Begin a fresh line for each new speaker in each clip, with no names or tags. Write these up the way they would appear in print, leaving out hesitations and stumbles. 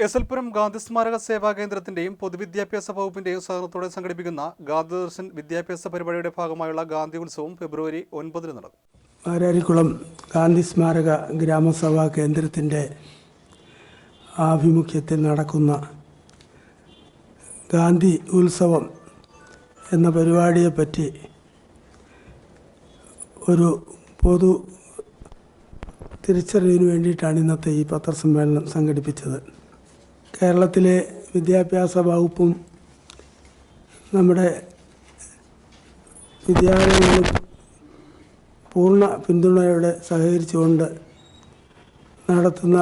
എസ്എൽപുരം ഗാന്ധി സ്മാരക സേവാ കേന്ദ്രത്തിന്റെയും പൊതുവിദ്യാഭ്യാസ വകുപ്പിന്റെയും സഹകരണത്തോടെ സംഘടിപ്പിക്കുന്ന ഗാന്ധി ദർശൻ വിദ്യാഭ്യാസ പരിപാടിയുടെ ഭാഗമായുള്ള ഗാന്ധി ഉത്സവം ഫെബ്രുവരി 9 നടക്കും.
മാരാരിക്കുളം ഗാന്ധി സ്മാരക ഗ്രാമസഭാ കേന്ദ്രത്തിൻ്റെ ആഭിമുഖ്യത്തിൽ നടക്കുന്ന ഗാന്ധി ഉത്സവം എന്ന പരിപാടിയെപ്പറ്റി ഒരു പൊതു തിരിച്ചറിവിന് വേണ്ടിയിട്ടാണ് ഇന്നത്തെ ഈ പത്രസമ്മേളനം സംഘടിപ്പിച്ചത്. കേരളത്തിലെ വിദ്യാഭ്യാസ വകുപ്പും നമ്മുടെ വിദ്യാലയങ്ങളും പൂർണ്ണ പിന്തുണയോടെ സഹകരിച്ചുകൊണ്ട് നടത്തുന്ന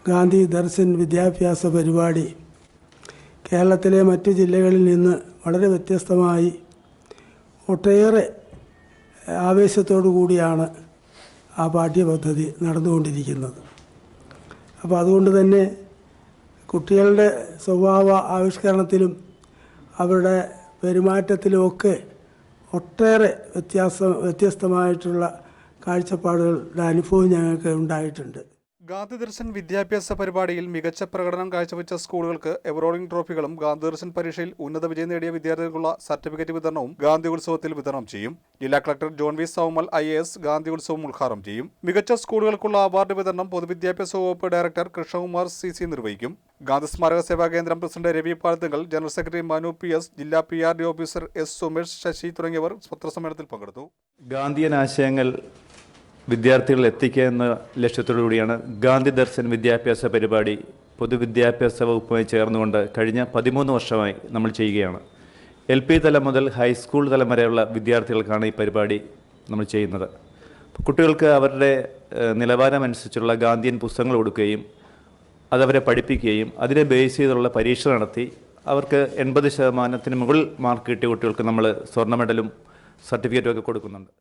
ഗാന്ധി ദർശൻ വിദ്യാഭ്യാസ പരിപാടി കേരളത്തിലെ മറ്റു ജില്ലകളിൽ നിന്ന് വളരെ വ്യത്യസ്തമായി ഒട്ടേറെ ആവേശത്തോടു കൂടിയാണ് ആ പാഠ്യപദ്ധതി നടന്നുകൊണ്ടിരിക്കുന്നത്. അപ്പോൾ അതുകൊണ്ട് തന്നെ കുട്ടികളുടെ സ്വഭാവ ആവിഷ്കരണത്തിലും അവരുടെ പെരുമാറ്റത്തിലുമൊക്കെ ഒട്ടേറെ വ്യത്യസ്തമായിട്ടുള്ള കാഴ്ചപ്പാടുകളുടെ അനുഭവം ഞങ്ങൾക്ക് ഉണ്ടായിട്ടുണ്ട്.
ഗാന്ധി ദർശൻ വിദ്യാഭ്യാസ പരിപാടിയിൽ മികച്ച പ്രകടനം കാഴ്ചവെച്ച സ്കൂളുകൾക്ക് എവറോളിംഗ് ട്രോഫികളും ഗാന്ധി ദർശൻ പരീക്ഷയിൽ ഉന്നത വിജയം നേടിയ വിദ്യാർത്ഥികൾക്കുള്ള സർട്ടിഫിക്കറ്റ് വിതരണവും ഗാന്ധി ഉത്സവത്തിൽ വിതരണം ചെയ്യും. ജില്ലാ collector John V Samuel IAS Gandhi ഉത്സവം ഉദ്ഘാടനം ചെയ്യും. മികച്ച സ്കൂളുകൾക്കുള്ള അവാർഡ് വിതരണം പൊതുവിദ്യാഭ്യാസ വകുപ്പ് ഡയറക്ടർ കൃഷ്ണകുമാർ CC നിർവഹിക്കും. ഗാന്ധി സ്മാരക സേവാ കേന്ദ്രം president Ravi Palathunkal, general secretary Manu PS, ജില്ലാ PRD officer S Sumesh, Sasi തുടങ്ങിയവർ പത്രസമ്മേളനത്തിൽ പങ്കെടുത്തു.
ഗാന്ധിയൻ ആശയങ്ങൾ വിദ്യാർത്ഥികളിൽ എത്തിക്കുക എന്ന ലക്ഷ്യത്തോടു കൂടിയാണ് ഗാന്ധി ദർശൻ വിദ്യാഭ്യാസ പരിപാടി പൊതുവിദ്യാഭ്യാസ വകുപ്പുമായി ചേർന്നുകൊണ്ട് കഴിഞ്ഞ 13 വർഷമായി നമ്മൾ ചെയ്യുകയാണ്. LP തലം മുതൽ ഹൈസ്കൂൾ തലം വരെയുള്ള വിദ്യാർത്ഥികൾക്കാണ് ഈ പരിപാടി നമ്മൾ ചെയ്യുന്നത്. കുട്ടികൾക്ക് അവരുടെ നിലവാരമനുസരിച്ചുള്ള ഗാന്ധിയൻ പുസ്തകങ്ങൾ കൊടുക്കുകയും അതവരെ പഠിപ്പിക്കുകയും അതിനെ ബേസ് ചെയ്തുള്ള പരീക്ഷ നടത്തി അവർക്ക് 80% മുകളിൽ മാർക്ക് കിട്ടിയ കുട്ടികൾക്ക് നമ്മൾ സ്വർണ്ണ മെഡലും സർട്ടിഫിക്കറ്റും ഒക്കെ കൊടുക്കുന്നുണ്ട്.